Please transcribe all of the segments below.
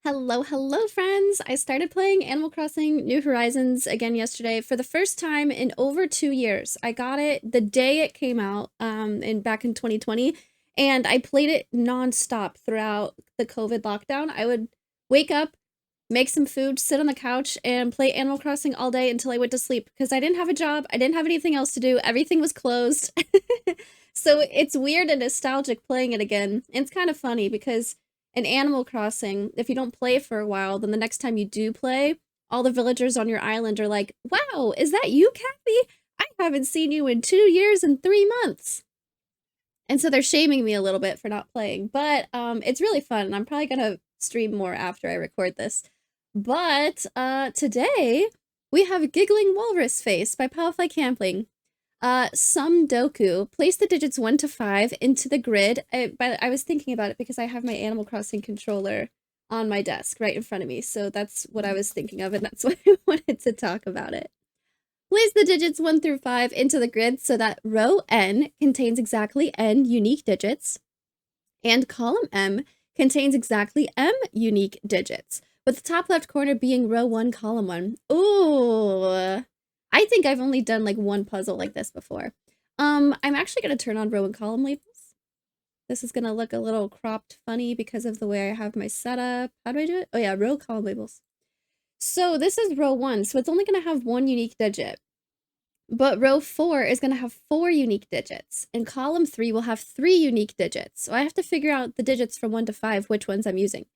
Hello, hello, friends! I started playing Animal Crossing New Horizons again yesterday for the first time in over 2 years. I got it the day it came out, back in 2020, and I played it nonstop throughout the COVID lockdown. I would wake up, make some food, sit on the couch, and play Animal Crossing all day until I went to sleep because I didn't have a job, I didn't have anything else to do, everything was closed. So it's weird and nostalgic playing it again. And it's kind of funny because in Animal Crossing, if you don't play for a while, then the next time you do play, all the villagers on your island are like, "Wow, is that you, Kathy? I haven't seen you in 2 years and 3 months." And so they're shaming me a little bit for not playing, but it's really fun, and I'm probably gonna stream more after I record this. But today we have Giggling Walrus Face by Palfly Kampling. Some Doku. Place the digits 1 to 5 into the grid. But I was thinking about it because I have my Animal Crossing controller on my desk right in front of me. So that's what I was thinking of, and that's why I wanted to talk about it. Place the digits 1 through 5 into the grid so that row N contains exactly N unique digits, and column M contains exactly M unique digits, with the top left corner being row 1, column 1. Ooh. I think I've only done like one puzzle like this before. I'm actually going to turn on row and column labels. This is going to look a little cropped funny because of the way I have my setup. How do I do it? Oh yeah, row column labels. So this is row 1, so it's only going to have one unique digit. But row 4 is going to have 4 unique digits, and column 3 will have 3 unique digits. So I have to figure out the digits from 1 to 5, which ones I'm using.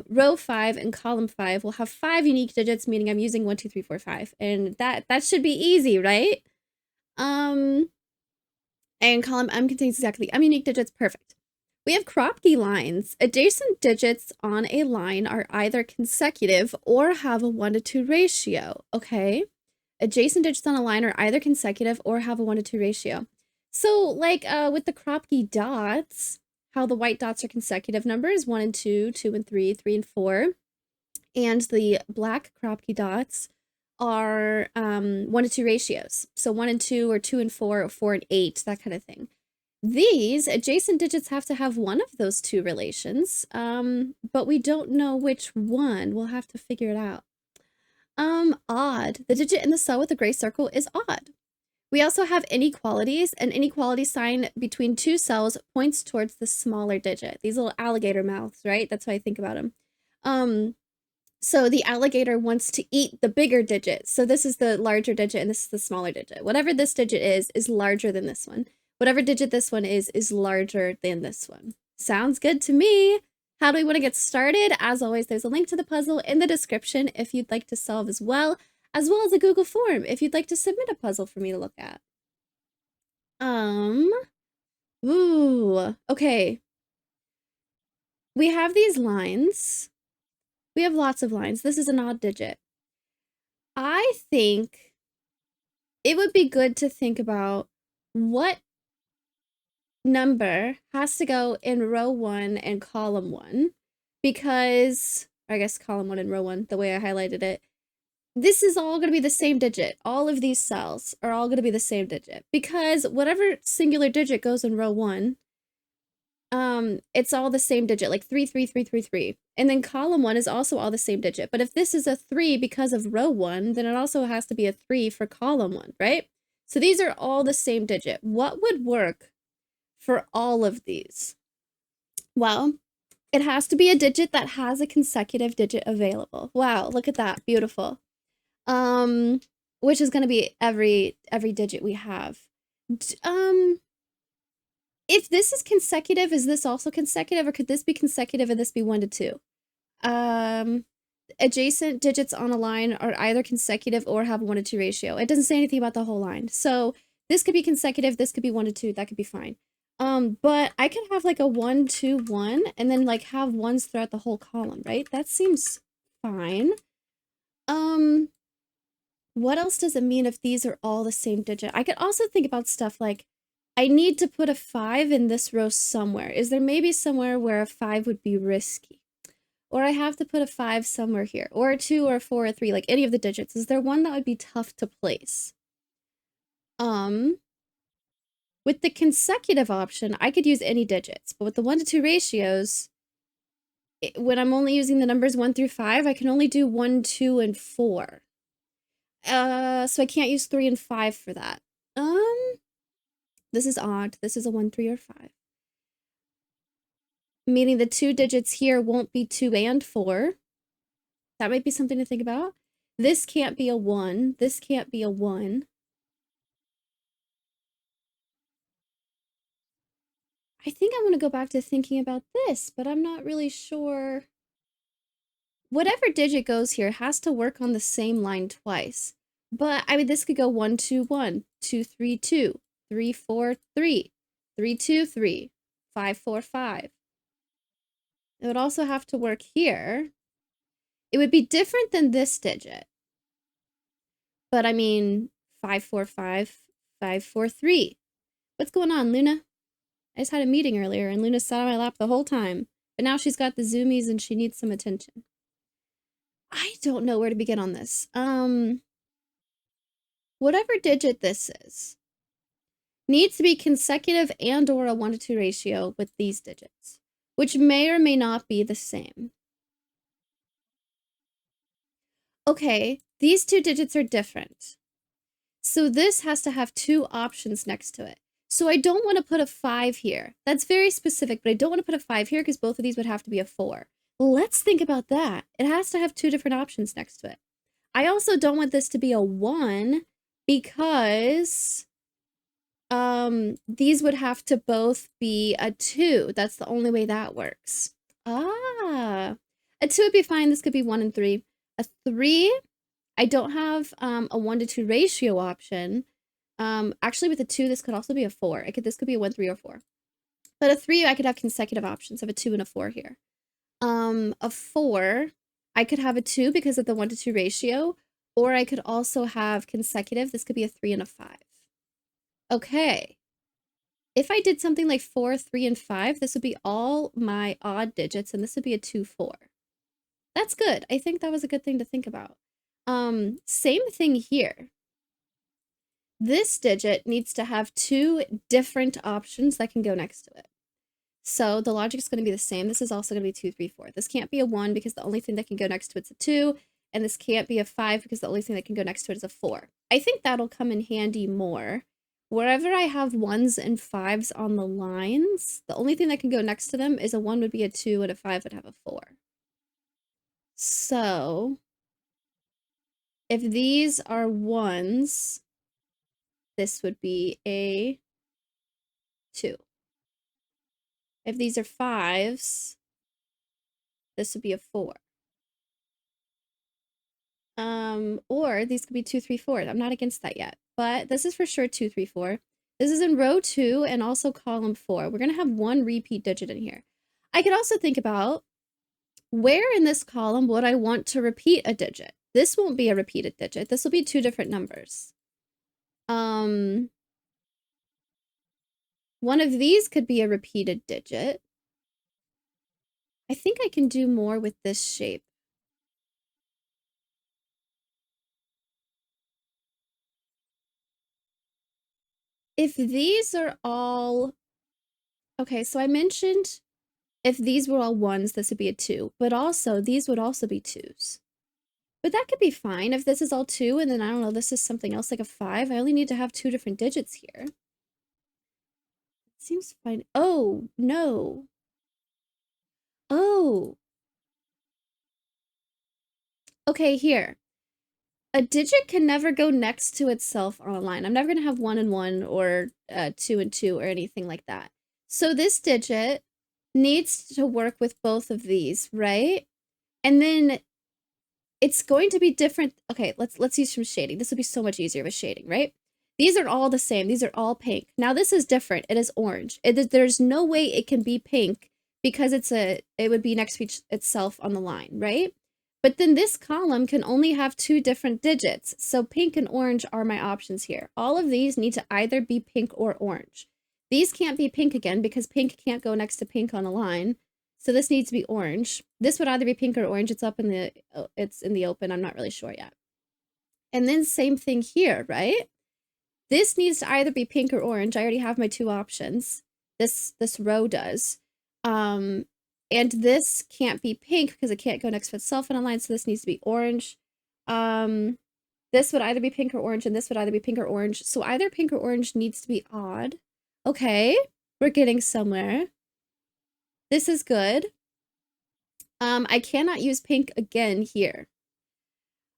Row 5 and column 5 will have 5 unique digits, meaning I'm using 1, 2, 3, 4, 5. And that should be easy, right? And column M contains exactly M unique digits. Perfect. We have Kropke lines. Adjacent digits on a line are either consecutive or have a 1 to 2 ratio. Okay. Adjacent digits on a line are either consecutive or have a 1 to 2 ratio. So, like with the Kropke dots, how the white dots are consecutive numbers, 1 and 2, 2 and 3, 3 and 4. And the black Kropke dots are 1 to 2 ratios. So 1 and 2 or 2 and 4 or 4 and 8, that kind of thing. These adjacent digits have to have one of those two relations, but we don't know which one. We'll have to figure it out. Odd. The digit in the cell with the gray circle is odd. We also have inequalities. An inequality sign between two cells points towards the smaller digit. These little alligator mouths, right? That's how I think about them. So the alligator wants to eat the bigger digit. So this is the larger digit and this is the smaller digit. Whatever this digit is larger than this one. Whatever digit this one is larger than this one. Sounds good to me. How do we want to get started? As always, there's a link to the puzzle in the description if you'd like to solve as well as a Google form if you'd like to submit a puzzle for me to look at. Okay. We have these lines. We have lots of lines. This is an odd digit. I think it would be good to think about what number has to go in row 1 and column 1, because I guess column 1 and row 1, the way I highlighted it, this is all going to be the same digit. All of these cells are all going to be the same digit, because whatever singular digit goes in row 1, it's all the same digit, like 3, 3, 3, 3, 3. And then column 1 is also all the same digit. But if this is a 3 because of row 1, then it also has to be a 3 for column 1, right? So these are all the same digit. What would work for all of these? Well, it has to be a digit that has a consecutive digit available. Wow, look at that. Beautiful. Which is going to be every digit we have. If this is consecutive, is this also consecutive, or could this be consecutive and this be 1 to 2? Adjacent digits on a line are either consecutive or have a 1 to 2 ratio. It doesn't say anything about the whole line. So this could be consecutive, this could be 1 to 2, that could be fine. But I could have like a 1, 2, 1, and then like have ones throughout the whole column, right? That seems fine. What else does it mean if these are all the same digit? I could also think about stuff like, I need to put a 5 in this row somewhere. Is there maybe somewhere where a 5 would be risky? Or I have to put a 5 somewhere here, or a 2 or a 4 or 3, like any of the digits. Is there one that would be tough to place? With the consecutive option, I could use any digits, but with the 1 to 2 ratios, when I'm only using the numbers 1 through 5, I can only do 1, 2, and 4. So I can't use 3 and 5 for that. This is odd. This is a 1, 3, or 5. Meaning the 2 digits here won't be 2 and 4. That might be something to think about. This can't be a 1. This can't be a 1. I think I want to go back to thinking about this, but I'm not really sure. Whatever digit goes here has to work on the same line twice. But I mean, this could go 1, 2, 1, 2, 3, 2, 3, 4, 3, 3, 2, 3, 5, 4, 5. It would also have to work here. It would be different than this digit. But I mean, 5, 4, 5, 5, 4, 3. What's going on, Luna? I just had a meeting earlier and Luna sat on my lap the whole time. But now she's got the zoomies and she needs some attention. I don't know where to begin on this. Whatever digit this is needs to be consecutive and or a 1 to 2 ratio with these digits, which may or may not be the same. Okay, these 2 digits are different. So this has to have 2 options next to it. So I don't want to put a 5 here. That's very specific, but I don't want to put a 5 here because both of these would have to be a 4. Let's think about that. It has to have 2 different options next to it. I also don't want this to be a 1 because these would have to both be a 2. That's the only way that works. A 2 would be fine. This could be 1 and 3. A 3, I don't have a 1 to 2 ratio option. Actually, with a 2, this could also be a 4. This could be a 1, 3, or 4. But a 3, I could have consecutive options of a 2 and a 4 here. A 4, I could have a 2 because of the 1 to 2 ratio, or I could also have consecutive. This could be a 3 and a 5. Okay. If I did something like 4, 3, and 5, this would be all my odd digits, and this would be a 2, 4. That's good. I think that was a good thing to think about. Same thing here. This digit needs to have 2 different options that can go next to it. So the logic is going to be the same. This is also going to be 2, 3, 4. This can't be a 1 because the only thing that can go next to it's a 2, and this can't be a 5 because the only thing that can go next to it is a 4. I think that'll come in handy more. Wherever I have 1s and 5s on the lines, the only thing that can go next to them is a 1 would be a 2 and a 5 would have a 4. So if these are 1s, this would be a 2. If these are 5s, this would be a 4. Or these could be 2, 3, 4. I'm not against that yet, but this is for sure 2, 3, 4. This is in row 2 and also column 4. We're going to have 1 repeat digit in here. I could also think about where in this column would I want to repeat a digit? This won't be a repeated digit. This will be 2 different numbers. One of these could be a repeated digit. I think I can do more with this shape. If these are all... Okay, so I mentioned if these were all 1s, this would be a 2. But also, these would also be 2s. But that could be fine. If this is all 2, and then, I don't know, this is something else like a 5, I only need to have 2 different digits here. Seems fine. Oh, no. Oh. Okay, here. A digit can never go next to itself on a line. I'm never going to have 1 and 1 or 2 and 2 or anything like that. So this digit needs to work with both of these, right? And then it's going to be different. Okay, let's use some shading. This would be so much easier with shading, right? These are all the same. These are all pink. Now this is different. It is orange. There's no way it can be pink because it would be next to itself on the line, right? But then this column can only have 2 different digits. So pink and orange are my options here. All of these need to either be pink or orange. These can't be pink again because pink can't go next to pink on a line. So this needs to be orange. This would either be pink or orange. It's in the open. I'm not really sure yet. And then same thing here, right? This needs to either be pink or orange. I already have my 2 options. This row does. And And this can't be pink because it can't go next to itself on a line, so this needs to be orange. This would either be pink or orange, and this would either be pink or orange. So either pink or orange needs to be odd. Okay, we're getting somewhere. This is good. I cannot use pink again here.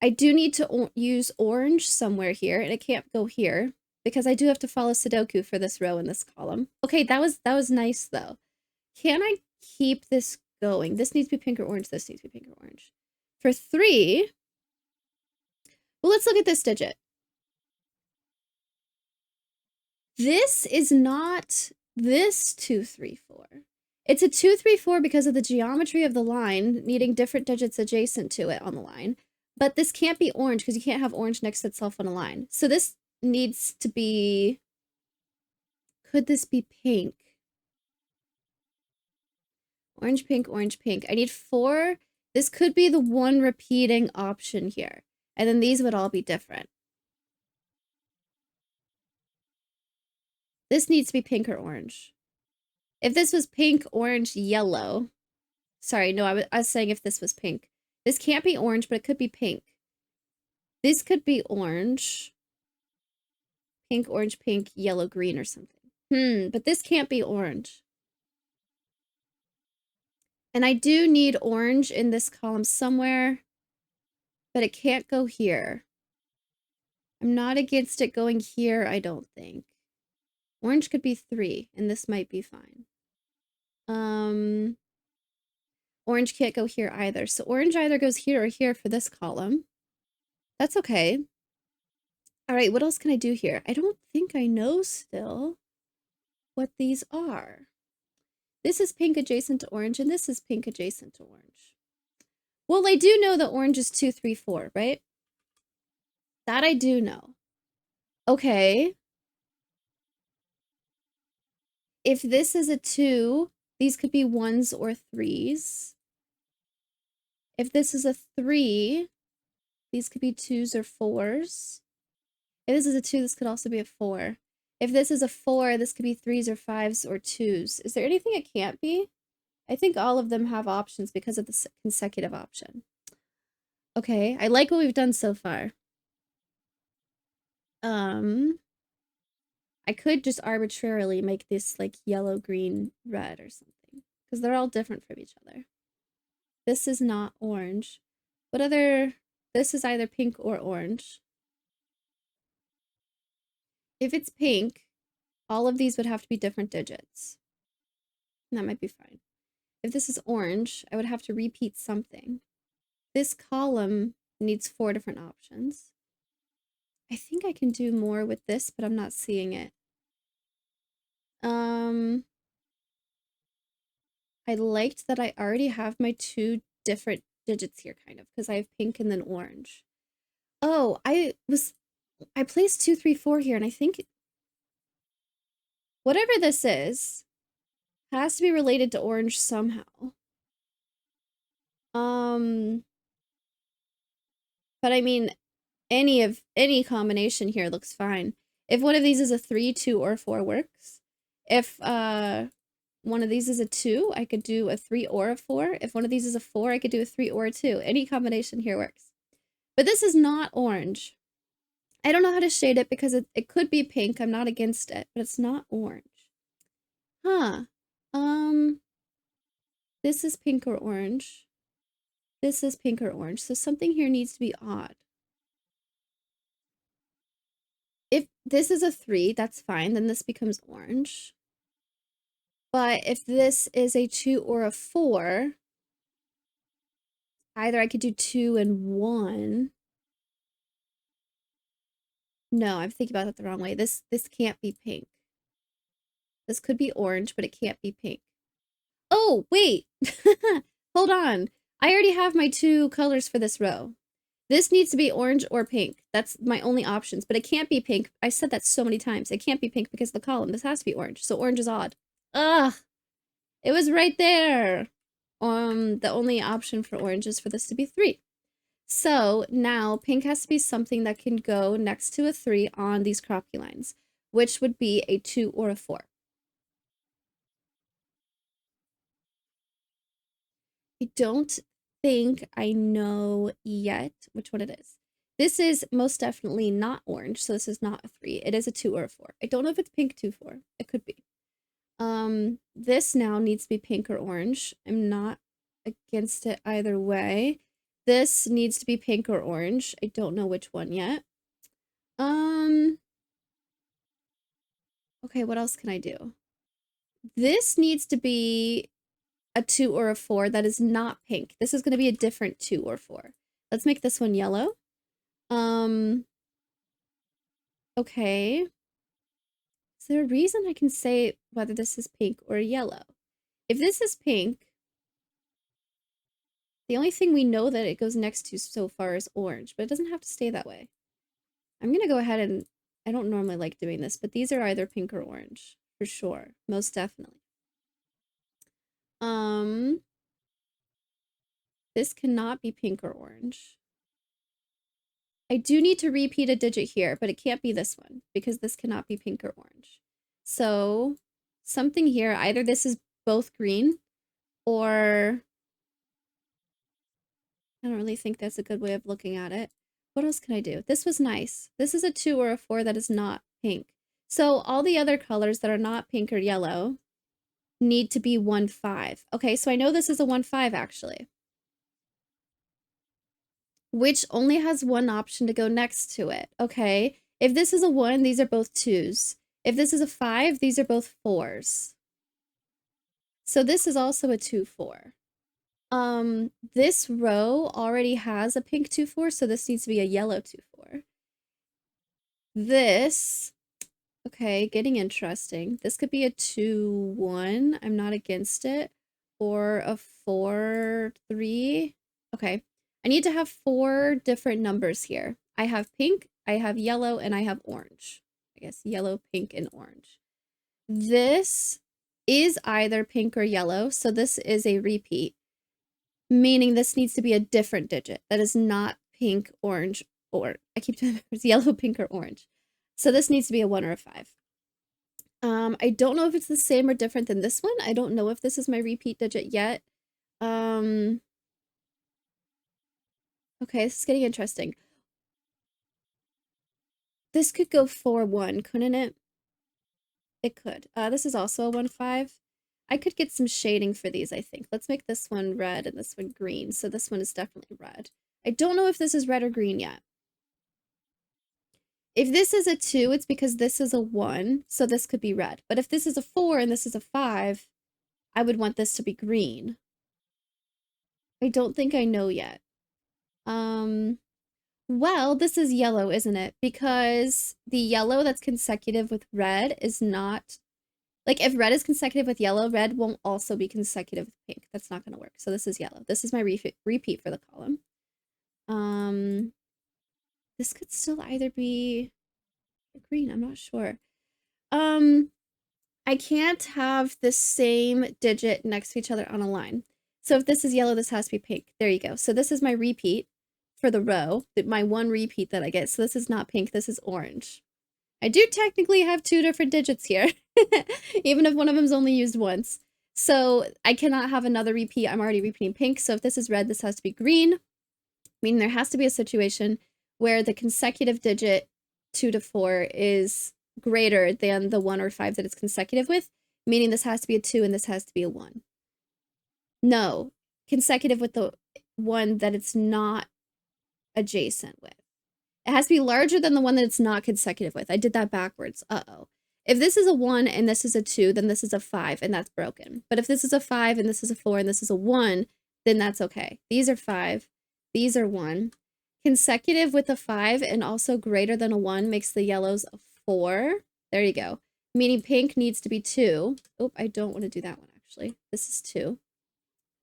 I do need to use orange somewhere here, and it can't go here because I do have to follow Sudoku for this row in this column. Okay, that was nice though. Can I keep this going? This needs to be pink or orange. This needs to be pink or orange. For 3, well, let's look at this digit. This is not this 2, 3, 4. It's a 2, 3, 4 because of the geometry of the line needing different digits adjacent to it on the line. But this can't be orange because you can't have orange next to itself on a line. So this needs to be... Could this be pink? Orange, pink, orange, pink. I need 4. This could be the one repeating option here. And then these would all be different. This needs to be pink or orange. If this was pink, orange, yellow. Sorry, no, I was saying if this was pink. This can't be orange, but it could be pink. This could be orange. Pink, orange, pink, yellow, green, or something. But this can't be orange. And I do need orange in this column somewhere, but it can't go here. I'm not against it going here, I don't think. Orange could be 3, and this might be fine. Orange can't go here either. So orange either goes here or here for this column. That's okay. All right, what else can I do here? I don't think I know still what these are. This is pink adjacent to orange, and this is pink adjacent to orange. Well, I do know that orange is 2, 3, 4, right? That I do know. Okay. If this is a 2, these could be 1s or 3s. If this is a 3, these could be 2s or 4s. If this is a 2, this could also be a 4. If this is a 4, this could be 3s or 5s or 2s. Is there anything it can't be? I think all of them have options because of the consecutive option. Okay, I like what we've done so far. I could just arbitrarily make this like yellow, green, red or something because they're all different from each other. This is not orange. What other... This is either pink or orange. If it's pink, all of these would have to be different digits. And that might be fine. If this is orange, I would have to repeat something. This column needs 4 different options. I think I can do more with this, but I'm not seeing it. I liked that I already have my 2 different digits here, kind of, because I have pink and then orange. Oh, I placed 2, 3, 4 here, and I think whatever this is has to be related to orange somehow. But I mean, any combination here looks fine. If one of these is a 3, 2, or 4 works. If one of these is a 2, I could do a 3 or a 4. If one of these is a 4, I could do a 3 or a 2. Any combination here works. But this is not orange. I don't know how to shade it because it could be pink. I'm not against it, but it's not orange. Huh. This is pink or orange. This is pink or orange. So something here needs to be odd. If this is a 3, that's fine. Then this becomes orange. But if this is a 2 or a 4, either I could do 2 and 1. No, I'm thinking about that the wrong way. This can't be pink. This could be orange, but it can't be pink. Oh, wait. Hold on. I already have my 2 colors for this row. This needs to be orange or pink. That's my only options, but it can't be pink. I said that so many times. It can't be pink because of the column. This has to be orange, so orange is odd. Ugh. It was right there. The only option for orange is for this to be 3. So now pink has to be something that can go next to a 3 on these croppy lines, which would be a 2 or a 4. I don't think I know yet which one it is. This is most definitely not orange, so this is not a 3. It is a 2 or a 4. I don't know if it's pink 2, 4. It could be. This now needs to be pink or orange. I'm not against it either way. This needs to be pink or orange. I don't know which one yet. Okay, what else can I do? This needs to be a 2 or a 4 that is not pink. This is going to be a different 2 or 4. Let's make this one yellow. Okay. Is there a reason I can say whether this is pink or yellow? If this is pink, the only thing we know that it goes next to so far is orange, but it doesn't have to stay that way. I'm going to go ahead and, I don't normally like doing this, but these are either pink or orange, for sure. Most definitely. This cannot be pink or orange. I do need to repeat a digit here, but it can't be this one because this cannot be pink or orange. So something here, either this is both green or I don't really think that's a good way of looking at it. What else can I do? This was nice. This is a 2 or a 4 that is not pink. So all the other colors that are not pink or yellow need to be 1, 5. Okay, so I know this is a 1, 5 actually, which only has one option to go next to it. Okay, if this is a 1, these are both 2s. If this is a 5, these are both 4s. So this is also a 2, 4. This row already has a pink 2, 4, so this needs to be a yellow 2, 4. This, okay, getting interesting. This could be a 2, 1. I'm not against it. Or a 4, 3. Okay, I need to have 4 different numbers here. I have pink, I have yellow, and I have orange. I guess yellow, pink, and orange. This is either pink or yellow, so this is a repeat, meaning this needs to be a different digit that is not pink, orange, or I keep doing it's yellow, pink, or orange. So this needs to be a 1 or a 5. I don't know if it's the same or different than this one. I don't know if this is my repeat digit yet. Okay, this is getting interesting. This could go 4, 1, couldn't it? It could. This is also a 1, 5. I could get some shading for these, I think. Let's make this one red and this one green. So this one is definitely red. I don't know if this is red or green yet. If this is a 2, it's because this is a 1, so this could be red. But if this is a 4 and this is a 5, I would want this to be green. I don't think I know yet. Well, this is yellow, isn't it? Because the yellow that's consecutive with red is not... Like, if red is consecutive with yellow, red won't also be consecutive with pink. That's not going to work. So this is yellow. This is my repeat for the column. This could still either be green. I'm not sure. I can't have the same digit next to each other on a line. So if this is yellow, this has to be pink. There you go. So this is my repeat for the row, my one repeat that I get. So this is not pink, this is orange. I do technically have 2 different digits here, even if one of them is only used once. So I cannot have another repeat. I'm already repeating pink. So if this is red, this has to be green. Meaning there has to be a situation where the consecutive digit 2 to 4 is greater than the 1 or 5 that it's consecutive with, meaning this has to be a 2 and this has to be a 1. No, consecutive with the one that it's not adjacent with. It has to be larger than the one that it's not consecutive with. I did that backwards. Uh-oh. If this is a 1 and this is a 2, then this is a 5 and that's broken. But if this is a 5 and this is a 4 and this is a 1, then that's okay. These are 5. These are 1. Consecutive with a 5 and also greater than a 1 makes the yellows a 4. There you go. Meaning pink needs to be 2. Oh, I don't want to do that one, actually. This is 2.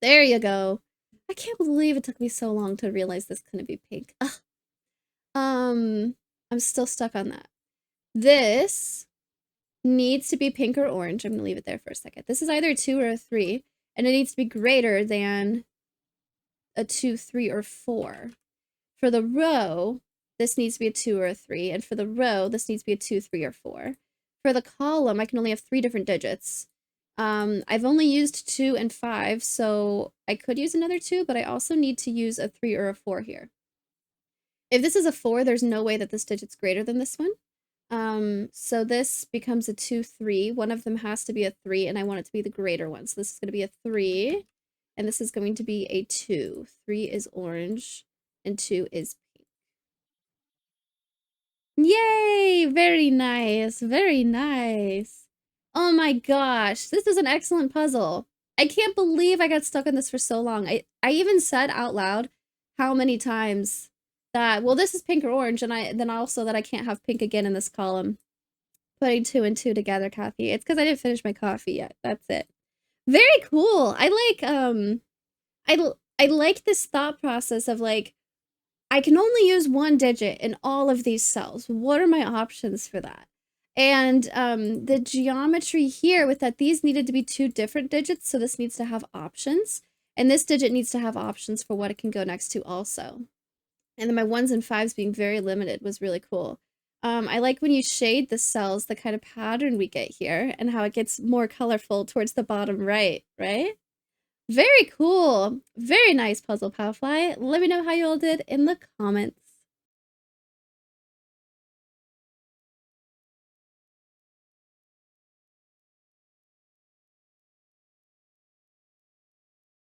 There you go. I can't believe it took me so long to realize this couldn't be pink. Ugh. I'm still stuck on that. This needs to be pink or orange. I'm going to leave it there for a second. This is either a 2 or a 3, and it needs to be greater than a 2, 3, or 4. For the row, this needs to be a 2 or a 3, and for the row, this needs to be a 2, 3, or 4. For the column, I can only have 3 different digits. I've only used 2 and 5, so I could use another 2, but I also need to use a 3 or a 4 here. If this is a 4, there's no way that this digit's greater than this one. So this becomes a 2, 3. One of them has to be a 3, and I want it to be the greater one. So this is going to be a 3, and this is going to be a 2. 3 is orange, and 2 is pink. Yay! Very nice. Very nice. Oh my gosh, this is an excellent puzzle. I can't believe I got stuck on this for so long. I even said out loud how many times that, well, this is pink or orange, and then also that I can't have pink again in this column. Putting 2 and 2 together, Kathy. It's because I didn't finish my coffee yet. That's it. Very cool. I like this thought process of like, I can only use one digit in all of these cells. What are my options for that? And the geometry here with that these needed to be 2 different digits, so this needs to have options. And this digit needs to have options for what it can go next to also. And then my 1s and 5s being very limited was really cool. I like when you shade the cells, the kind of pattern we get here, and how it gets more colorful towards the bottom right? Very cool. Very nice puzzle, Palfly. Let me know how you all did in the comments.